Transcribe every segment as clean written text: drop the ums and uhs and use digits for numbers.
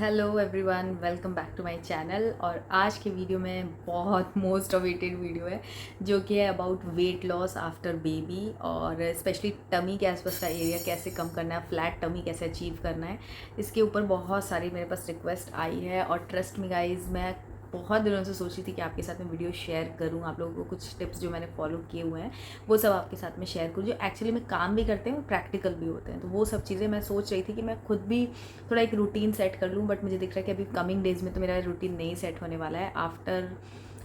Hello everyone, welcome back to my channel. और आज के वीडियो में बहुत मोस्ट अवेटेड वीडियो है जो कि है about weight loss after baby, और स्पेशली टमी के आसपास का एरिया कैसे कम करना है, फ्लैट टमी कैसे अचीव करना है। इसके ऊपर बहुत सारी मेरे पास रिक्वेस्ट आई है और ट्रस्ट मी गाइज, मैं बहुत दिनों से सोच रही थी कि आपके साथ में वीडियो शेयर करूं, आप लोगों को कुछ टिप्स जो मैंने फॉलो किए हुए हैं वो सब आपके साथ में शेयर करूं, जो एक्चुअली में काम भी करते हैं और प्रैक्टिकल भी होते हैं। तो वो सब चीज़ें मैं सोच रही थी कि मैं खुद भी थोड़ा एक रूटीन सेट कर लूँ, बट मुझे दिख रहा है कि अभी कमिंग डेज़ में तो मेरा रूटीन नहीं सेट होने वाला है। आफ्टर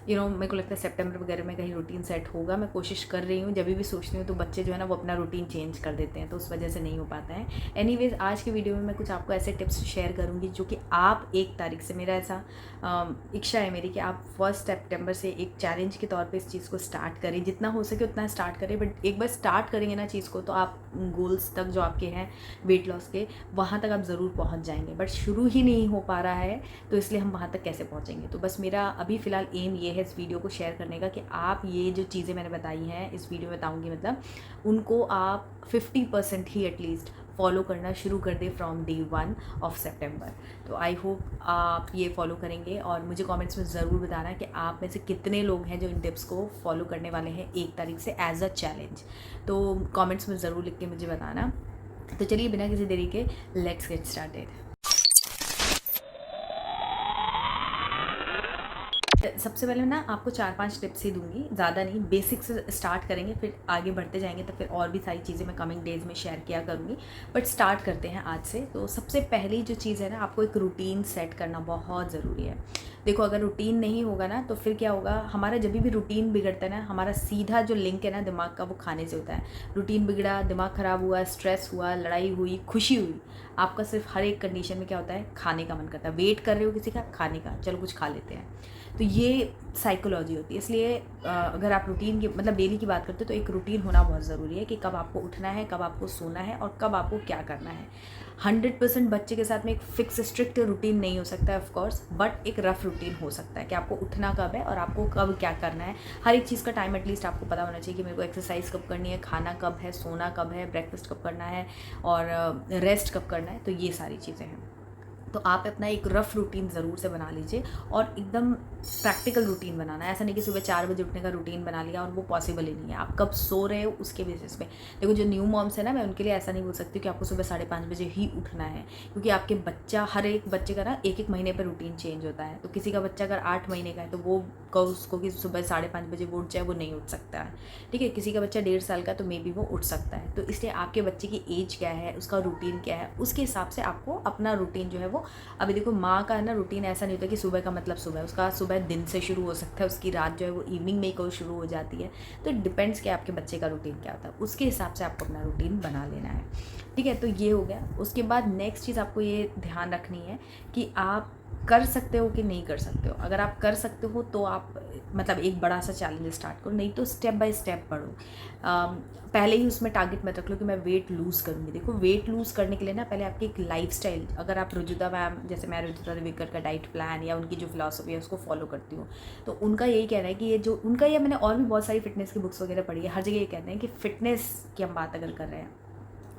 मेरे को लगता है सितंबर वगैरह में कहीं रूटीन सेट होगा। मैं कोशिश कर रही हूँ, जब भी सोचती हूँ तो बच्चे जो है ना वो अपना रूटीन चेंज कर देते हैं, तो उस वजह से नहीं हो पाता है। एनीवेज, आज की वीडियो में मैं कुछ आपको ऐसे टिप्स शेयर करूँगी जो कि आप 1 तारीख से, मेरा ऐसा इच्छा है मेरी कि आप 1 सितंबर से एक चैलेंज के तौर पे इस चीज़ को स्टार्ट करें। जितना हो सके उतना स्टार्ट करें, बट एक बार स्टार्ट करेंगे ना चीज़ को तो आप गोल्स तक जो आपके हैं वेट लॉस के, वहाँ तक आप ज़रूर पहुँच जाएंगे। बट शुरू ही नहीं हो पा रहा है, तो इसलिए हम वहाँ तक कैसे पहुँचेंगे। तो बस मेरा अभी फ़िलहाल एम ये है इस वीडियो को शेयर करने का कि आप ये जो चीज़ें मैंने बताई हैं इस वीडियो में बताऊँगी, मतलब उनको आप 50% ही एटलीस्ट फॉलो करना शुरू कर दे फ्रॉम डे 1 ऑफ सितंबर। तो आई होप आप ये फॉलो करेंगे और मुझे कमेंट्स में ज़रूर बताना कि आप में से कितने लोग हैं जो इन टिप्स को फॉलो करने वाले हैं 1 तारीख से एज अ चैलेंज। तो कमेंट्स में ज़रूर लिख के मुझे बताना। तो चलिए बिना किसी देरी के लेट्स गेट स्टार्टेड। सबसे पहले ना आपको 4-5 टिप्स ही दूंगी, ज़्यादा नहीं। बेसिक से स्टार्ट करेंगे, फिर आगे बढ़ते जाएंगे, तो फिर और भी सारी चीज़ें मैं कमिंग डेज़ में शेयर किया करूँगी। बट स्टार्ट करते हैं आज से। तो सबसे पहली जो चीज़ है ना, आपको एक रूटीन सेट करना बहुत ज़रूरी है। देखो, अगर रूटीन नहीं होगा ना तो फिर क्या होगा, हमारा जब भी रूटीन बिगड़ता है ना, हमारा सीधा जो लिंक है ना दिमाग का, वो खाने से होता है। रूटीन बिगड़ा, दिमाग ख़राब हुआ, स्ट्रेस हुआ, लड़ाई हुई, खुशी हुई, आपका सिर्फ हर एक कंडीशन में क्या होता है, खाने का मन करता है। वेट कर रहे हो किसी का खाने का, चलो कुछ खा लेते हैं। तो ये साइकोलॉजी होती है। इसलिए अगर आप रूटीन की मतलब डेली की बात करते हो तो एक रूटीन होना बहुत ज़रूरी है कि कब आपको उठना है, कब आपको सोना है और कब आपको क्या करना है। 100% बच्चे के साथ में एक फिक्स स्ट्रिक्ट रूटीन नहीं हो सकता है ऑफकोर्स, बट एक रफ रूटीन हो सकता है कि आपको उठना कब है और आपको कब क्या करना है। हर एक चीज़ का टाइम एटलीस्ट आपको पता होना चाहिए कि मेरे को एक्सरसाइज कब करनी है, खाना कब है, सोना कब है, ब्रेकफास्ट कब करना है और रेस्ट कब करना है। तो ये सारी चीज़ें हैं। तो आप अपना एक रफ़ रूटीन ज़रूर से बना लीजिए और एकदम प्रैक्टिकल रूटीन बनाना है। ऐसा नहीं कि सुबह 4 बजे उठने का रूटीन बना लिया और वो पॉसिबल ही नहीं है। आप कब सो रहे हो उसके बेसिस पे। देखो, जो न्यू मॉम्स है ना, मैं उनके लिए ऐसा नहीं बोल सकती कि आपको सुबह 5:30 बजे ही उठना है, क्योंकि आपके बच्चा, हर एक बच्चे का ना 1-1 महीने पर रूटीन चेंज होता है। तो किसी का बच्चा अगर 8 महीने का है तो वो उसको कि सुबह 5:30 बजे वो उठ जाए, वो नहीं उठ सकता है। ठीक है, किसी का बच्चा 1.5 साल का तो मे बी वो उठ सकता है। तो इसलिए आपके बच्चे की एज क्या है, उसका रूटीन क्या है, उसके हिसाब से आपको अपना रूटीन जो है वो, अभी देखो माँ का है ना रूटीन ऐसा नहीं होता कि सुबह का मतलब सुबह, उसका सुबह दिन से शुरू हो सकता है, उसकी रात जो है वो इवनिंग में ही शुरू हो जाती है। तो इट डिपेंड्स कि आपके बच्चे का रूटीन क्या होता है, उसके हिसाब से आपको अपना रूटीन बना लेना है। ठीक है, तो ये हो गया। उसके बाद नेक्स्ट चीज़ आपको ये ध्यान रखनी है कि आप कर सकते हो कि नहीं कर सकते हो। अगर आप कर सकते हो तो आप मतलब एक बड़ा सा चैलेंज स्टार्ट करो, नहीं तो स्टेप बाय स्टेप बढ़ो। पहले ही उसमें टारगेट मत रख लो कि मैं वेट लूज़ करूँगी। देखो, वेट लूज़ करने के लिए ना पहले आपकी एक लाइफस्टाइल, अगर आप रुजुता मैम, जैसे मैं रुजुता दिवेकर का डाइट प्लान या उनकी जो फिलॉसफी है उसको फॉलो करती हूँ, तो उनका यही कहना है कि ये जो उनका, ये मैंने और भी बहुत सारी फिटनेस की बुक्स वगैरह पढ़ी है, हर जगह ये कहते हैं कि फ़िटनेस की हम बात अगर कर रहे हैं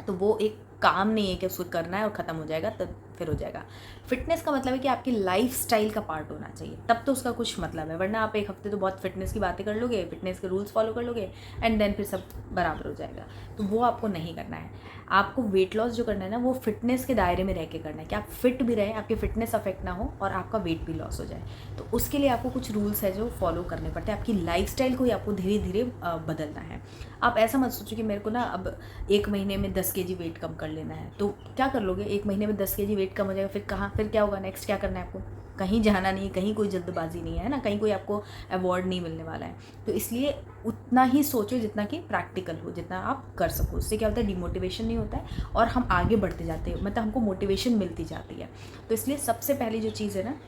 तो वो एक काम नहीं है कि उसको करना है और ख़त्म हो जाएगा तब फिर हो जाएगा। फिटनेस का मतलब है कि आपकी लाइफ स्टाइल का पार्ट होना चाहिए, तब तो उसका कुछ मतलब है। वरना आप एक हफ्ते तो बहुत फिटनेस की बातें कर लोगे, फिटनेस के रूल्स फॉलो कर लोगे एंड देन फिर सब बराबर हो जाएगा। तो वो आपको नहीं करना है। आपको वेट लॉस जो करना है ना, वो फिटनेस के दायरे में रह के करना है कि आप फिट भी रहें, आपकी फिटनेस अफेक्ट ना हो और आपका वेट भी लॉस हो जाए। तो उसके लिए आपको कुछ रूल्स है जो फॉलो करने पड़ते हैं। आपकी लाइफ स्टाइल को ही आपको धीरे धीरे बदलना है। आप ऐसा मत सोचो कि मेरे को ना अब 1 महीने में 10 kg वेट कम कर लेना है। तो क्या कर लोगे, 1 महीने में 10 kg वेट कम हो जाएगा, फिर कहाँ, फिर क्या होगा, नेक्स्ट क्या करना है आपको? कहीं जाना नहीं, कहीं कोई जल्दबाजी नहीं है ना, कहीं कोई आपको अवार्ड नहीं मिलने वाला है। तो इसलिए उतना ही सोचो जितना कि प्रैक्टिकल हो, जितना आप कर सको। उससे क्या होता है, डिमोटिवेशन नहीं होता है और हम आगे बढ़ते जाते हैं, मतलब हमको मोटिवेशन मिलती जाती है। तो इसलिए सबसे पहली जो चीज़ है ना,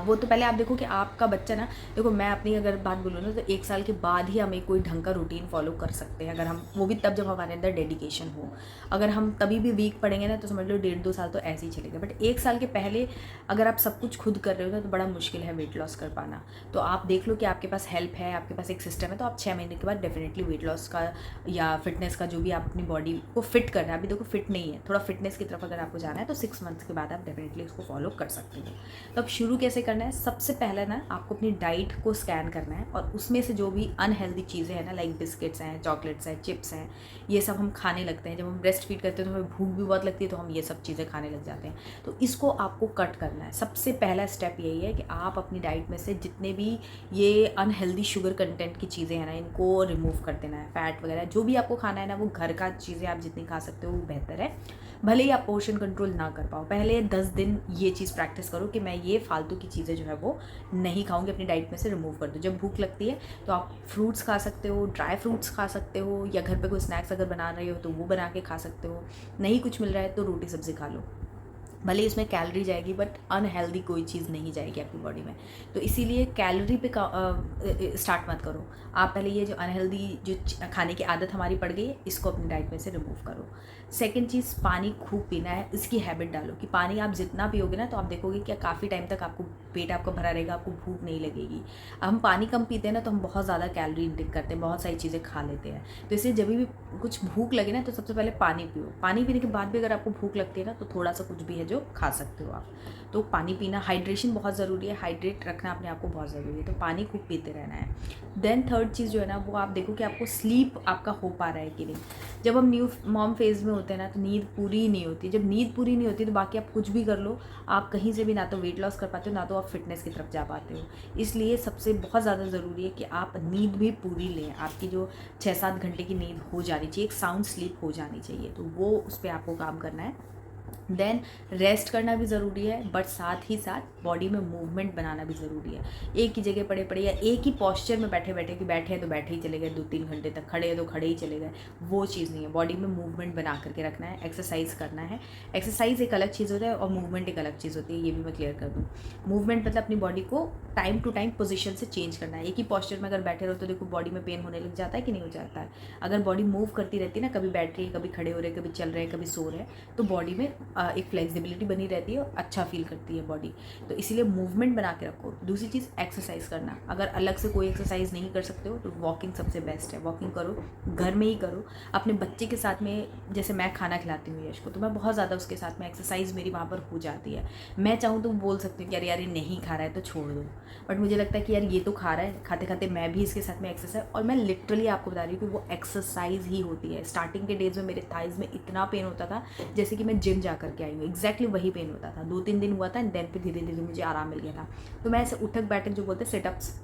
वो तो पहले आप देखो कि आपका बच्चा ना, देखो मैं अपनी अगर बात बोलूँ ना, तो 1 साल के बाद ही हमें कोई ढंग का रूटीन फॉलो कर सकते हैं, अगर हम वो भी तब जब हमारे अंदर डेडिकेशन हो। अगर हम तभी भी वीक पड़ेंगे ना, तो समझ लो 1.5-2 साल तो ऐसे ही चलेगा। बट 1 साल के पहले अगर आप सब कुछ खुद कर रहे हो ना, तो बड़ा मुश्किल है वेट लॉस कर पाना। तो आप देख लो कि आपके पास हेल्प है, आपके पास एक सिस्टम है, तो आप 6 महीने के बाद डेफिनेटली वेट लॉस का या फिटनेस का, जो भी आप अपनी बॉडी को फिट करना है, अभी देखो फिट नहीं है, थोड़ा फिटनेस की तरफ अगर आपको जाना है, तो 6 मंथ्स के बाद आप डेफिनेटली उसको फॉलो कर सकते हो। तो अब शुरू कैसे करना है? सबसे पहले ना आपको अपनी डाइट को स्कैन करना है, और उसमें से जो भी अनहेल्दी चीज़ें हैं ना, लाइक बिस्किट्स हैं, चॉकलेट्स हैं, चिप्स हैं, ये सब हम खाने लगते हैं। जब हम ब्रेस्ट फीड करते हैं तो हमें भूख भी बहुत लगती है, तो हम ये सब चीज़ें खाने लग जाते हैं। तो इसको आपको कट करना है। सबसे पहला स्टेप यही है कि आप अपनी डाइट में से जितने भी ये अनहेल्दी शुगर कंटेंट की चीज़ें हैं ना, इनको रिमूव कर देना है। फैट वगैरह जो भी आपको खाना है ना, वो घर का चीज़ें आप जितनी खा सकते हो वो बेहतर है। भले ही आप पोर्शन कंट्रोल ना कर पाओ, पहले 10 दिन ये चीज़ प्रैक्टिस करो कि मैं ये फालतू की चीज़ें जो है वो नहीं खाऊंगी, अपनी डाइट में से रिमूव कर दो। जब भूख लगती है तो आप फ्रूट्स खा सकते हो, ड्राई फ्रूट्स खा सकते हो, या घर पे कोई स्नैक्स अगर बना रहे हो तो वो बना के खा सकते हो। नहीं कुछ मिल रहा है तो रोटी सब्ज़ी खा लो। भले ही इसमें कैलोरी जाएगी, बट अनहेल्दी कोई चीज़ नहीं जाएगी आपकी बॉडी में। तो इसीलिए कैलोरी पे स्टार्ट मत करो। आप पहले ये जो अनहेल्दी जो खाने की आदत हमारी पड़ गई है, इसको अपनी डाइट में से रिमूव करो। सेकंड चीज़, पानी खूब पीना है। इसकी हैबिट डालो कि पानी आप जितना पियोगे ना, तो आप देखोगे कि काफ़ी टाइम तक आपको पेट आपका भरा रहेगा, आपको भूख नहीं लगेगी। हम पानी कम पीते हैं ना, तो हम बहुत ज़्यादा कैलोरी इंटेक करते हैं, बहुत सारी चीज़ें खा लेते हैं। तो इसलिए जब भी कुछ भूख लगे ना, तो सबसे पहले पानी पियो। पानी पीने के बाद भी अगर आपको भूख लगती है ना, तो थोड़ा सा कुछ भी है जो खा सकते हो आप। तो पानी पीना, हाइड्रेशन बहुत ज़रूरी है, हाइड्रेट रखना अपने आप को बहुत ज़रूरी है, तो पानी खूब पीते रहना है। देन थर्ड चीज़ जो है ना, वो आप देखो कि आपको स्लीप आपका हो पा रहा है कि नहीं। जब हम न्यू मॉम फेज़ में होते हैं ना, तो नींद पूरी ही नहीं होती। जब नींद पूरी नहीं होती तो बाकी आप कुछ भी कर लो, आप कहीं से भी ना तो वेट लॉस कर पाते हो, ना तो आप फिटनेस की तरफ जा पाते हो। इसलिए सबसे बहुत ज़्यादा ज़रूरी है कि आप नींद भी पूरी लें। आपकी जो 6-7 घंटे की नींद हो जानी चाहिए, एक साउंड स्लीप हो जानी चाहिए, तो वो उस पर आपको काम करना है। देन रेस्ट करना भी ज़रूरी है, बट साथ ही साथ बॉडी में मूवमेंट बनाना भी ज़रूरी है। एक ही जगह पड़े पड़े या एक ही पॉस्चर में बैठे बैठे, कि बैठे हैं तो बैठे ही चले गए 2-3 घंटे तक, खड़े हैं तो खड़े ही चले गए, वो चीज़ नहीं है। बॉडी में मूवमेंट बना करके रखना है, एक्सरसाइज करना है। एक्सरसाइज एक अलग चीज़ होता है और मूवमेंट एक अलग चीज़ होती है, ये भी मैं क्लियर कर दूँ। मूवमेंट मतलब अपनी बॉडी को टाइम टू टाइम पोजीशन से चेंज करना है। एक ही पॉस्चर में अगर बैठे रहो तो देखो बॉडी में पेन होने लग जाता है कि नहीं हो जाता है। अगर बॉडी मूव करती रहती है ना, कभी बैठ रही है, कभी खड़े हो रहे हैं, कभी चल रहे हैं, कभी सो रहे हैं, तो बॉडी में एक फ्लेक्सिबिलिटी बनी रहती है और अच्छा फील करती है बॉडी। तो इसीलिए मूवमेंट बना के रखो। दूसरी चीज़, एक्सरसाइज करना। अगर अलग से कोई एक्सरसाइज नहीं कर सकते हो तो वॉकिंग सबसे बेस्ट है। वॉकिंग करो, घर में ही करो, अपने बच्चे के साथ में। जैसे मैं खाना खिलाती हूँ यश को, तो मैं बहुत ज़्यादा उसके साथ में एक्सरसाइज मेरी वहाँ पर हो जाती है। मैं चाहूँ तो बोल सकती हूँ कि यार ये नहीं खा रहा है तो छोड़ दो, बट मुझे लगता है कि यार ये तो खा रहा है, खाते खाते मैं भी इसके साथ में एक्सरसाइज। और मैं लिटरली आपको बता रही हूँ कि वो एक्सरसाइज ही होती है। स्टार्टिंग के डेज में मेरे थाइज़ में इतना पेन होता था जैसे कि मैं जिम जा करके आई हूँ, एग्जैक्टली वही पेन होता था। 2-3 दिन हुआ था एंड देन फिर धीरे धीरे मुझे आराम मिल गया था। तो मैं ऐसे उठक बैठक जो बोलते हैं सेटअप्स,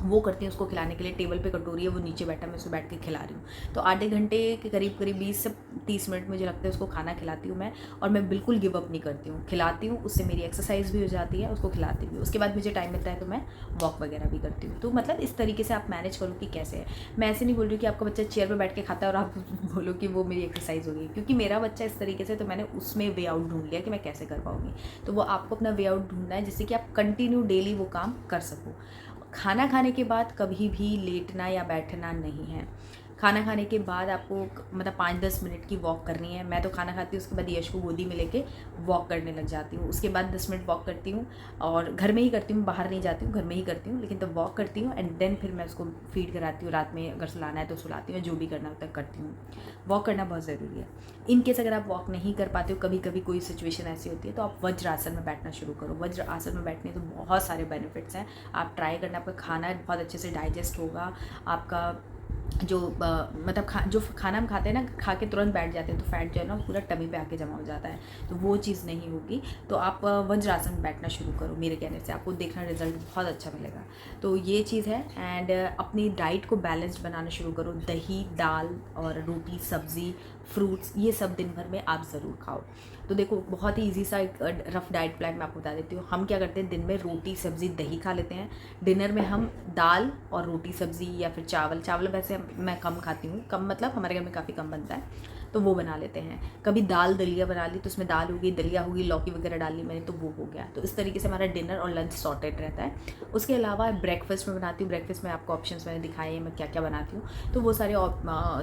वो करती हूँ उसको खिलाने के लिए। टेबल पे कटोरी है, वो नीचे बैठा, मैं उसको बैठ के खिला रही हूँ। तो आधे घंटे के करीब 20 से 30 मिनट मुझे लगता है उसको खाना खिलाती हूँ मैं। और मैं बिल्कुल गिव अप नहीं करती हूँ, खिलाती हूँ, उससे मेरी एक्सरसाइज भी हो जाती है, उसको खिलाती भी। उसके बाद मुझे टाइम मिलता है तो मैं वॉक वगैरह भी करती हूँ। तो मतलब इस तरीके से आप मैनेज करो कि कैसे है। मैं ऐसे नहीं बोल रही हूँ कि आपका बच्चा चेयर पर बैठ के खाता है और आप बोलो कि वो मेरी एक्सरसाइज होगी, क्योंकि मेरा बच्चा इस तरीके से, तो मैंने उसमें वे आउट ढूंढ लिया कि मैं कैसे कर पाऊँगी। तो वो आपको अपना वे आउट ढूंढना है जिससे कि आप कंटिन्यू डेली वो काम कर सको। खाना खाने के बाद कभी भी लेटना या बैठना नहीं है। खाना खाने के बाद आपको मतलब 5-10 मिनट की वॉक करनी है। मैं तो खाना खाती हूँ, उसके बाद यश को गोदी में लेके वॉक करने लग जाती हूँ। उसके बाद 10 मिनट वॉक करती हूँ, और घर में ही करती हूँ, बाहर नहीं जाती हूँ, घर में ही करती हूँ। लेकिन तब वॉक करती हूँ एंड देन फिर मैं उसको फीड कराती हूँ। रात में अगर सुलाना है तो सुलाती हूँ, जो भी करना होता है करती हूँ। वॉक करना बहुत ज़रूरी है। इन केस अगर आप वॉक नहीं कर पाते हो, कभी कभी कोई सिचुएशन ऐसी होती है, तो आप वज्र आसन में बैठना शुरू करो। वज्र आसन में बैठने तो बहुत सारे बेनिफिट्स हैं, आप ट्राई करना। आपका खाना बहुत अच्छे से डाइजेस्ट होगा। आपका जो मतलब जो खाना हम खाते हैं ना, खा के तुरंत बैठ जाते हैं, तो फैट जो है ना पूरा टमी पे आके जमा हो जाता है, तो वो चीज़ नहीं होगी। तो आप वज्रासन में बैठना शुरू करो, मेरे कहने से आपको देखना रिजल्ट बहुत अच्छा मिलेगा। तो ये चीज़ है। एंड अपनी डाइट को बैलेंस्ड बनाना शुरू करो। दही, दाल और रोटी, सब्ज़ी, फ्रूट्स, ये सब दिन भर में आप ज़रूर खाओ। तो देखो बहुत ही ईजी सा एक रफ़ डाइट प्लान मैं आपको बता देती हूँ। हम क्या करते हैं, दिन में रोटी, सब्ज़ी, दही खा लेते हैं। डिनर में हम दाल और रोटी, सब्ज़ी या फिर चावल वैसे मैं कम खाती हूँ, कम मतलब हमारे घर में काफ़ी कम बनता है। तो वो बना लेते हैं। कभी दाल दलिया बना ली, तो उसमें दाल होगी, दलिया होगी, लौकी वगैरह डाल ली मैंने, तो वो हो गया। तो इस तरीके से हमारा डिनर और लंच सॉर्टेड रहता है। उसके अलावा ब्रेकफास्ट में बनाती हूँ। ब्रेकफास्ट में आपको ऑप्शंस मैंने दिखाए हैं मैं क्या क्या बनाती हूँ। तो वो सारे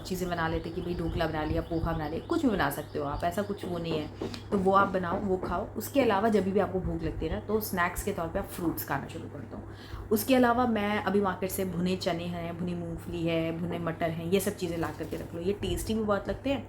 चीज़ें बना लेते कि भाई ढोकला बना लिया, पोहा बना लिया, कुछ भी बना सकते हो आप, ऐसा कुछ वो नहीं है। तो वो आप बनाओ, वो खाओ। उसके अलावा जब भी आपको भूख लगती है ना, तो स्नैक्स के तौर पे आप फ्रूट्स खाना शुरू कर दो। उसके अलावा मैं अभी मार्केट से भुने चने हैं, भुनी मूंगफली है, भुने मटर हैं, ये सब चीज़ें ला करके रख लो। ये टेस्टी भी बहुत लगते हैं,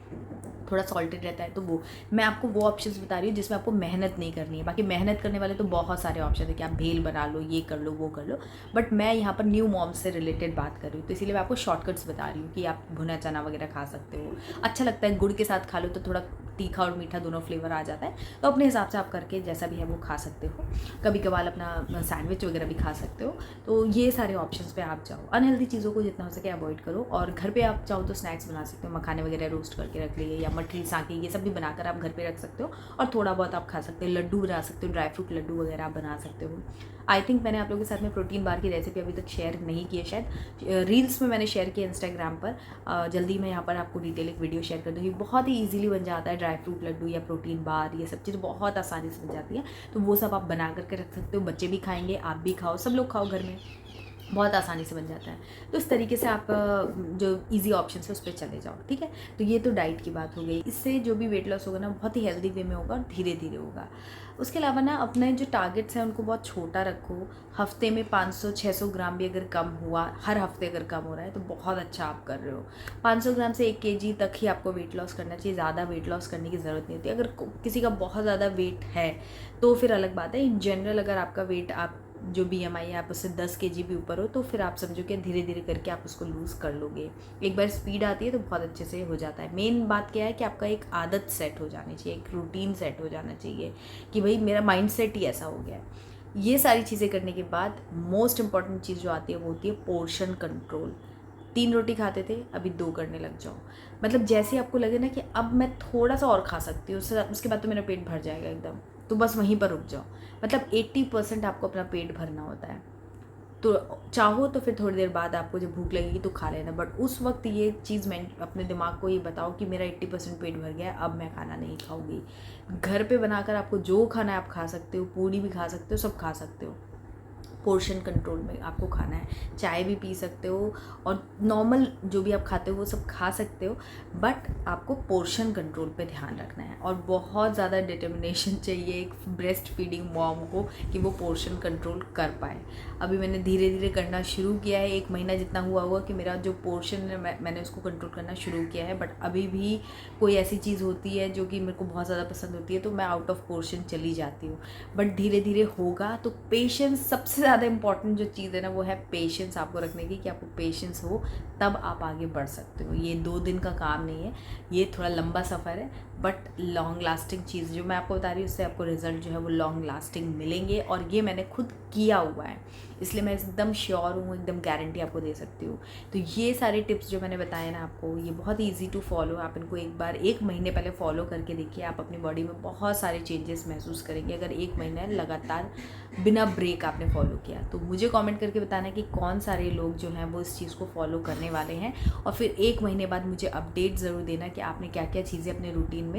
थोड़ा सॉल्टेड रहता है। तो वो मैं आपको वो ऑप्शंस बता रही हूँ जिसमें आपको मेहनत नहीं करनी है। बाकी मेहनत करने वाले तो बहुत सारे ऑप्शन है कि आप भेल बना लो, ये कर लो, वो कर लो। बट मैं यहाँ पर न्यू मॉम्स से रिलेटेड बात कर रही हूँ, तो इसीलिए मैं आपको शॉर्टकट्स बता रही हूँ कि आप भुना चना वगैरह खा सकते हो। अच्छा लगता है, गुड़ के साथ खा लो तो थोड़ा तीखा और मीठा दोनों फ्लेवर आ जाता है। तो अपने हिसाब से आप करके जैसा भी है वो खा सकते हो। कभी कभार अपना सैंडविच वगैरह भी खा सकते हो। तो ये सारे ऑप्शंस पे आप जाओ। अनहेल्दी चीज़ों को जितना हो सके अवॉइड करो। और घर पे आप चाहो तो स्नैक्स बना सकते हो, मखाने वगैरह रोस्ट करके रख लिए, या मठरी साके, ये सब भी बनाकर आप घर पे रख सकते हो। और थोड़ा बहुत आप खा सकते हो। लड्डू बना सकते हो, ड्राई फ्रूट लड्डू वगैरह आप बना सकते हो। आई थिंक मैंने आप लोगों के साथ में प्रोटीन बार की रेसिपी अभी तक शेयर नहीं की है, शायद रील्स में मैंने शेयर किया इंस्टाग्राम पर। जल्दी मैं यहाँ पर आपको डिटेल एक वीडियो शेयर कर दूँगी। बहुत ही ईजिली बन जाता है ड्राई फ्रूट लड्डू या प्रोटीन बार, ये सब चीज़ बहुत आसानी से बन जाती है। तो वो सब आप बना करके रख सकते हो। बच्चे भी खाएंगे, आप भी खाओ, सब लोग खाओ घर में, बहुत आसानी से बन जाता है। तो इस तरीके से आप जो इजी ऑप्शन है उस पर चले जाओ, ठीक है। तो ये तो डाइट की बात हो गई। इससे जो भी वेट लॉस होगा ना, बहुत ही हेल्दी वे में होगा और धीरे धीरे होगा। उसके अलावा ना अपने जो टारगेट्स हैं उनको बहुत छोटा रखो। हफ्ते में 500-600 ग्राम भी अगर कम हुआ, हर हफ्ते अगर कम हो रहा है तो बहुत अच्छा आप कर रहे हो। 500 ग्राम से 1 kg तक ही आपको वेट लॉस करना चाहिए, ज़्यादा वेट लॉस करने की ज़रूरत नहीं होती। अगर किसी का बहुत ज़्यादा वेट है तो फिर अलग बात है। इन जनरल अगर आपका वेट, आप जो BMI है आप उससे 10 kg भी ऊपर हो, तो फिर आप समझो कि धीरे धीरे करके आप उसको लूज़ कर लोगे। एक बार स्पीड आती है तो बहुत अच्छे से हो जाता है। मेन बात क्या है कि आपका एक आदत सेट हो जानी चाहिए, एक रूटीन सेट हो जाना चाहिए कि भाई मेरा माइंड सेट ही ऐसा हो गया है। ये सारी चीज़ें करने के बाद मोस्ट इंपॉर्टेंट चीज़ जो आती है वो होती है पोर्शन कंट्रोल। 3 रोटी खाते थे, अभी 2 करने लग जाओ। मतलब जैसे आपको लगे ना कि अब मैं थोड़ा सा और खा सकती हूँ, उसके बाद तो मेरा पेट भर जाएगा एकदम, तो बस वहीं पर रुक जाओ। मतलब 80% आपको अपना पेट भरना होता है। तो चाहो तो फिर थोड़ी देर बाद आपको जब भूख लगेगी तो खा लेना, बट उस वक्त ये चीज़ मैं अपने दिमाग को ये बताओ कि मेरा 80% पेट भर गया है, अब मैं खाना नहीं खाऊंगी। घर पे बनाकर आपको जो खाना है आप खा सकते हो, पूड़ी भी खा सकते हो, सब खा सकते हो। पोर्शन कंट्रोल में आपको खाना है। चाय भी पी सकते हो और नॉर्मल जो भी आप खाते हो वो सब खा सकते हो, बट आपको पोर्शन कंट्रोल पे ध्यान रखना है। और बहुत ज़्यादा डिटर्मिनेशन चाहिए एक ब्रेस्ट फीडिंग मॉम को कि वो पोर्शन कंट्रोल कर पाए। अभी मैंने धीरे धीरे करना शुरू किया है, 1 महीना जितना हुआ कि मेरा जो पोर्शन है मैंने उसको कंट्रोल करना शुरू किया है। बट अभी भी कोई ऐसी चीज़ होती है जो कि मेरे को बहुत ज़्यादा पसंद होती है तो मैं आउट ऑफ पोर्शन चली जाती हूँ। बट धीरे धीरे होगा। तो पेशेंस सबसे ज़्यादा इंपॉर्टेंट जो चीज़ है ना, वो है पेशेंस आपको रखने की, कि आपको पेशेंस हो तब आप आगे बढ़ सकते हो। ये 2 दिन का काम नहीं है, ये थोड़ा लंबा सफ़र है, बट लॉन्ग लास्टिंग चीज़ जो मैं आपको बता रही हूँ उससे आपको रिजल्ट जो है वो लॉन्ग लास्टिंग मिलेंगे। और ये मैंने खुद किया हुआ है, इसलिए मैं एकदम श्योर हूँ, एकदम गारंटी आपको दे सकती हूँ। तो ये सारे टिप्स जो मैंने बताए ना आपको, ये बहुत ईजी टू फॉलो। आप इनको एक बार 1 महीने पहले फॉलो करके देखिए, आप अपनी बॉडी में बहुत सारे चेंजेस महसूस करेंगे अगर 1 महीना लगातार बिना ब्रेक आपने फॉलो किया। तो मुझे कमेंट करके बताना कि कौन सारे लोग जो हैं वो इस चीज़ को फॉलो करने वाले हैं, और फिर 1 महीने बाद मुझे अपडेट ज़रूर देना कि आपने क्या क्या चीज़ें अपने रूटीन में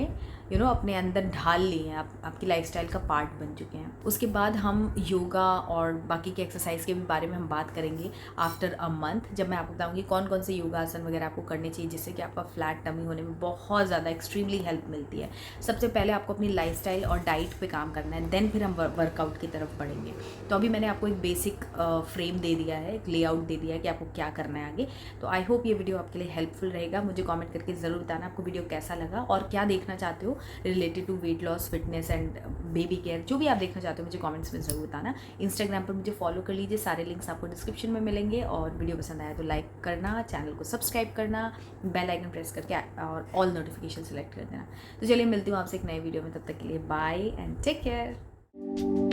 अपने अंदर ढाल ली हैं, आपकी लाइफस्टाइल का पार्ट बन चुके हैं। उसके बाद हम योगा और बाकी के एक्सरसाइज के भी बारे में हम बात करेंगे आफ्टर अ मंथ, जब मैं आपको बताऊंगी कौन कौन से योगासन वगैरह आपको करने चाहिए जिससे कि आपका फ्लैट टमी होने में बहुत ज़्यादा एक्सट्रीमली हेल्प मिलती है। सबसे पहले आपको अपनी लाइफस्टाइल और डाइट पे काम करना है, देन फिर हम वर्कआउट की तरफ बढ़ेंगे। तो अभी मैंने आपको एक बेसिक फ्रेम दे दिया है, एक लेआउट दे दिया है कि आपको क्या करना है आगे। तो आई होप ये वीडियो आपके लिए हेल्पफुल रहेगा। मुझे कमेंट करके ज़रूर बताना आपको वीडियो कैसा लगा और क्या देखना चाहते हो related to weight loss, fitness and baby care. जो भी आप देखना चाहते हो मुझे कमेंट्स में ज़रूर बताना। इंस्टाग्राम पर मुझे फॉलो कर लीजिए, सारे लिंक्स आपको डिस्क्रिप्शन में मिलेंगे। और वीडियो पसंद आया तो लाइक करना, चैनल को सब्सक्राइब करना, बेल आइकन प्रेस करके और ऑल नोटिफिकेशन सेलेक्ट कर देना। तो चलिए मिलती हूँ आपसे एक नए वीडियो में, तब तक के लिए बाय एंड टेक केयर।